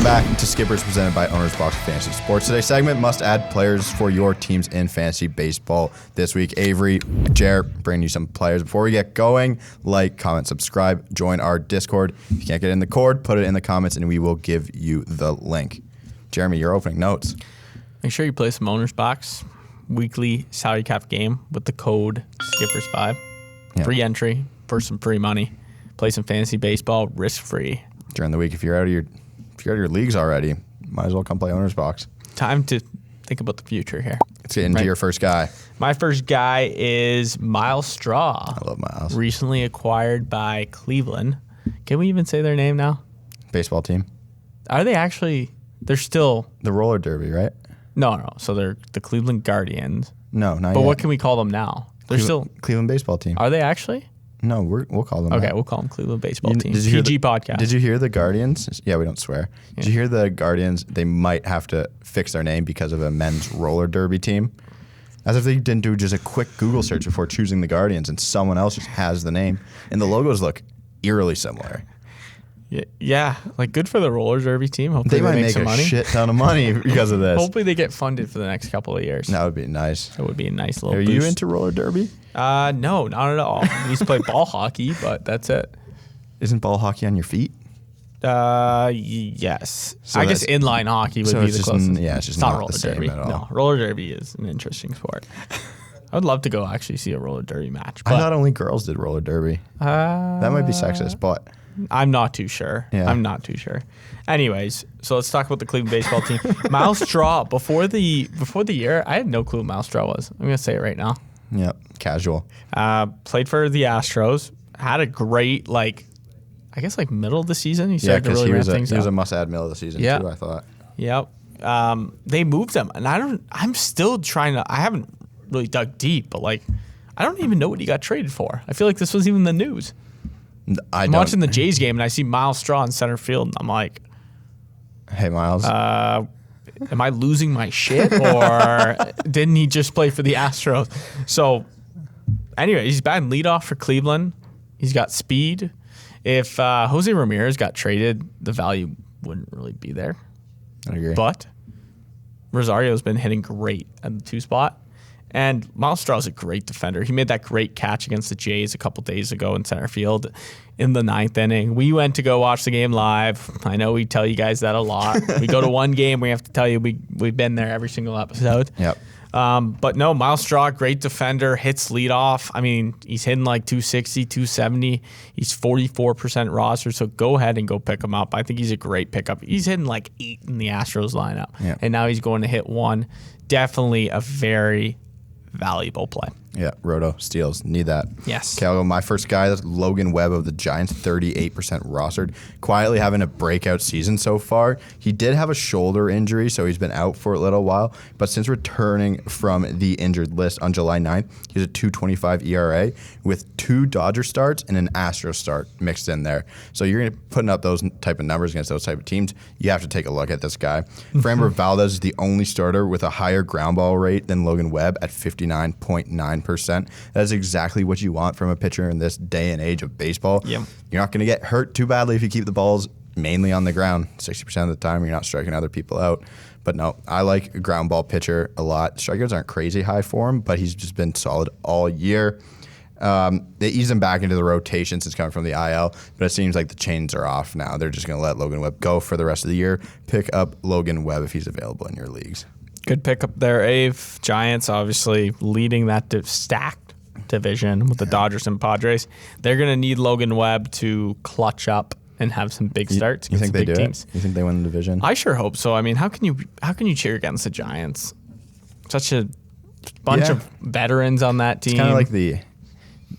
back to Skippers presented by Owners Box Fantasy Sports. Today's segment must add players for your teams in fantasy baseball this week. Avery, Jarrett, bringing you some players. Before we get going, like, comment, subscribe, join our Discord. If you can't get in the cord, put it in the comments and we will give you the link. Jeremy, your opening notes. Make sure you play some Owners Box weekly salary cap game with the code Skippers5. Yeah. Free entry for some free money. Play some fantasy baseball risk free. During the week, if you're out of your leagues already, might as well come play Owners Box. Time to think about the future here. Let's get into your first guy. My first guy is Myles Straw. I love Myles. Recently acquired by Cleveland. Can we even say their name now? Baseball team. Are they actually? They're still The roller derby, right? no. So they're the Cleveland Guardians. No, not But yet. what can we call them now? They're still. Cleveland baseball team. Are they actually? No, we'll call them Okay, that. we'll call them Cleveland Baseball Team. Did you hear PG podcast. Did you hear the Guardians? Yeah, we don't swear. Did you hear the Guardians? They might have to fix their name because of a men's roller derby team. As if they didn't do just a quick Google search before choosing the Guardians and someone else just has the name. And the logos look eerily similar. Yeah, like good for the roller derby team. Hopefully They might make make some a money. shit ton of money because of this. Hopefully they get funded for the next couple of years. That would be nice. That would be a nice little Are boost. you into roller derby? No, not at all. I used to play ball hockey, but that's it. Isn't ball hockey on your feet? Yes. So I guess that's- inline hockey would so be it's the just closest. it's just not not roller the same derby. at all. No, roller derby is an interesting sport. I would love to go actually see a roller derby match. But I thought only girls did roller derby. That might be sexist, but I'm not too sure. Yeah. I'm not too sure. Anyways, so let's talk about the Cleveland baseball team. Myles Straw, before the year, I had no clue who Myles Straw was. I'm going to say it right now. yep, casual. Played for the Astros. Had a great, middle of the season. He Yeah, started to because really he ramp was things a up. must-add middle of the season Yeah. too, I thought. Yep. They moved him, and I'm still trying to. I haven't really dug deep, but I don't even know what he got traded for. I feel like this was even the news. I'm watching the Jays game, and I see Myles Straw in center field, and I'm like, Hey, Myles. am I losing my shit, or didn't he just play for the Astros? So, anyway, he's batting leadoff for Cleveland. He's got speed. If Jose Ramirez got traded, the value wouldn't really be there. I agree. But Rosario's been hitting great at the 2 spot. And Myles Straw is a great defender. He made that great catch against the Jays a couple days ago in center field in the 9th inning. We went to go watch the game live. I know we tell you guys that a lot. We go to one game, we have to tell you we've been there every single episode. Yep. But no, Myles Straw, great defender, hits leadoff. I mean, he's hitting like 260, 270. He's 44% roster, so go ahead and go pick him up. I think he's a great pickup. He's hitting like 8 in the Astros lineup, and now he's going to hit 1. Definitely a very valuable play. Yeah, Roto steals. Need that. Yes. Okay, I'll go. My first guy, that's Logan Webb of the Giants, 38% rostered. Quietly having a breakout season so far. He did have a shoulder injury, so he's been out for a little while. But since returning from the injured list on July 9th, he has a 2.25 ERA with 2 Dodger starts and an Astro start mixed in there. So you're going to putting up those type of numbers against those type of teams. You have to take a look at this guy. Framber Valdez is the only starter with a higher ground ball rate than Logan Webb at 59.9%. That is exactly what you want from a pitcher in this day and age of baseball. Yep. You're not going to get hurt too badly if you keep the balls mainly on the ground 60% of the time. You're not striking other people out. But no, I like a ground ball pitcher a lot. Strikeouts aren't crazy high for him, but he's just been solid all year. They ease him back into the rotation since coming from the IL, but it seems like the chains are off now. They're just going to let Logan Webb go for the rest of the year. Pick up Logan Webb if he's available in your leagues. Good pickup there, Ave. Giants obviously leading that stacked division with the Dodgers and Padres. They're going to need Logan Webb to clutch up and have some big starts. You think they do teams. it? You think they win the division? I sure hope so. I mean, how can you cheer against the Giants? Such a bunch of veterans on that team. It's kind of like the.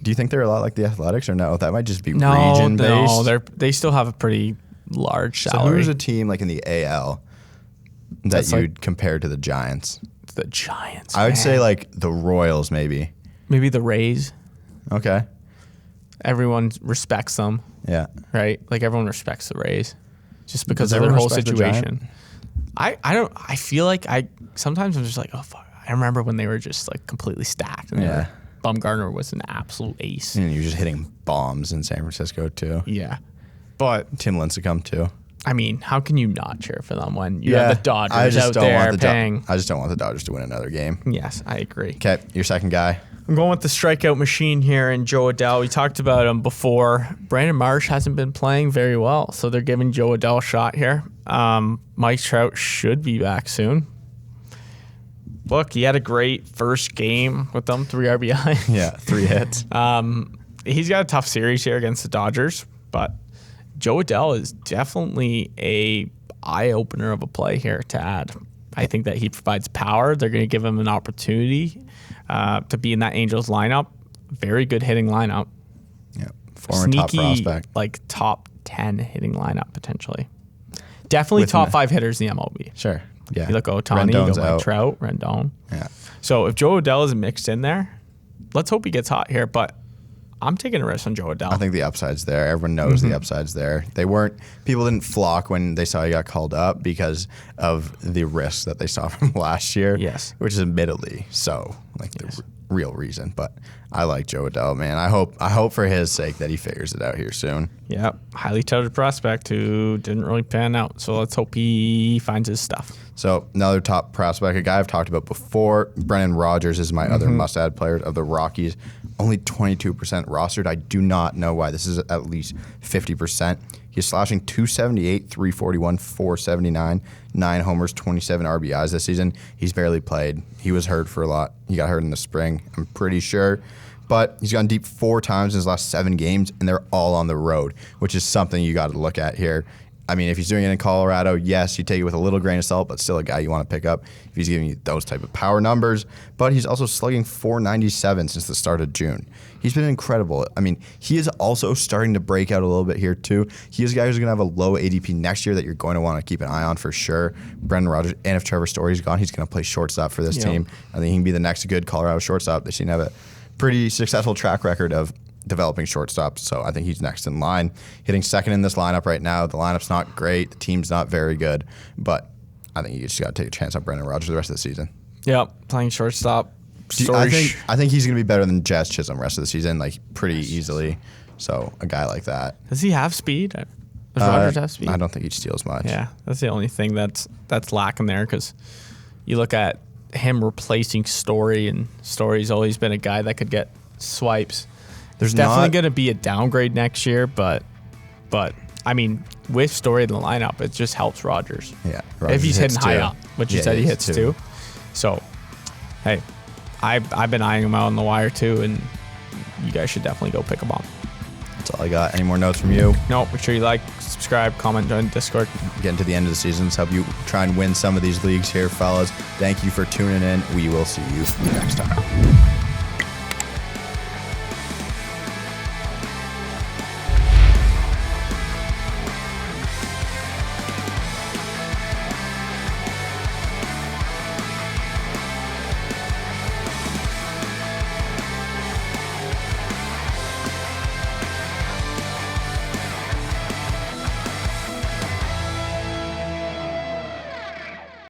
Do you think they're a lot like the Athletics or no? That might just be no, region-based. No, they still have a pretty large So salary. who's a team like in the AL that That's you'd compare to the Giants? It's the Giants. I would man. say like the Royals maybe. maybe the Rays. Okay. Everyone respects them, Yeah. right? Like everyone respects the Rays just because Does of their everyone whole respect the situation. I feel like sometimes I'm just like, oh fuck. I remember when they were just like completely stacked. And Yeah. Bumgarner was an absolute ace. And you're just hitting bombs in San Francisco too. Yeah. But Tim Lincecum too. I mean, how can you not cheer for them when you have the Dodgers out don't there want paying? I just don't want the Dodgers to win another game. Yes, I agree. Okay, your second guy. I'm going with the strikeout machine here in Joe Adell. We talked about him before. Brandon Marsh hasn't been playing very well, so they're giving Joe Adell a shot here. Mike Trout should be back soon. Look, he had a great first game with them, 3 RBI. Yeah, 3 hits. He's got a tough series here against the Dodgers, but Joe Adell is definitely a eye-opener of a play here to add. I think that he provides power. They're going to give him an opportunity to be in that Angels lineup. Very good hitting lineup. Yeah, former top prospect. Like top 10 hitting lineup potentially. Definitely top 5 hitters in the MLB. Sure. Yeah. You look Ohtani, you go out. Trout, Rendon. Yeah. So if Joe Adell is mixed in there, let's hope he gets hot here. But I'm taking a risk on Joe Adell. I think the upside's there. Everyone knows the upside's there. People didn't flock when they saw he got called up because of the risks that they saw from last year. Yes. Which is admittedly so, the real reason. But I like Joe Adell, man. I hope for his sake that he figures it out here soon. Yeah, highly touted prospect who didn't really pan out. So let's hope he finds his stuff. So another top prospect, a guy I've talked about before, Brendan Rodgers is my other must-add player of the Rockies. Only 22% rostered. I do not know why this is at least 50%. He's slashing 278, 341, 479, 9 homers, 27 RBIs this season. He's barely played. He was hurt for a lot. He got hurt in the spring, I'm pretty sure. But he's gone deep 4 times in his last 7 games, and they're all on the road, which is something you got to look at here. I mean, if he's doing it in Colorado, yes, you take it with a little grain of salt, but still a guy you want to pick up if he's giving you those type of power numbers. But he's also slugging 497 since the start of June. He's been incredible. I mean, he is also starting to break out a little bit here, too. He is a guy who's going to have a low ADP next year that you're going to want to keep an eye on for sure. Brendan Rodgers, and if Trevor Story's gone, he's going to play shortstop for this team. I think he can be the next good Colorado shortstop. They seem to have a pretty successful track record of developing shortstops, so I think he's next in line. Hitting second in this lineup right now. The lineup's not great. The team's not very good, but I think you just got to take a chance on Brendan Rodgers the rest of the season. Yep, playing shortstop. I think he's going to be better than Jazz Chisholm the rest of the season, pretty easily. So a guy like that. Does he have speed? Does Rodgers have speed? I don't think he steals much. Yeah, that's the only thing that's lacking there, because you look at him replacing Story, and Story's always been a guy that could get swipes. There's definitely going to be a downgrade next year, but I mean, with Story in the lineup, it just helps Rodgers. Yeah, if he's hitting high up, which you said he hits too. So, hey, I've been eyeing him out on the wire too, and you guys should definitely go pick him up. That's all I got. Any more notes from you? No, make sure you like, subscribe, comment, join Discord. Getting to the end of the season, let's help you try and win some of these leagues here, fellas. Thank you for tuning in. We will see you next time.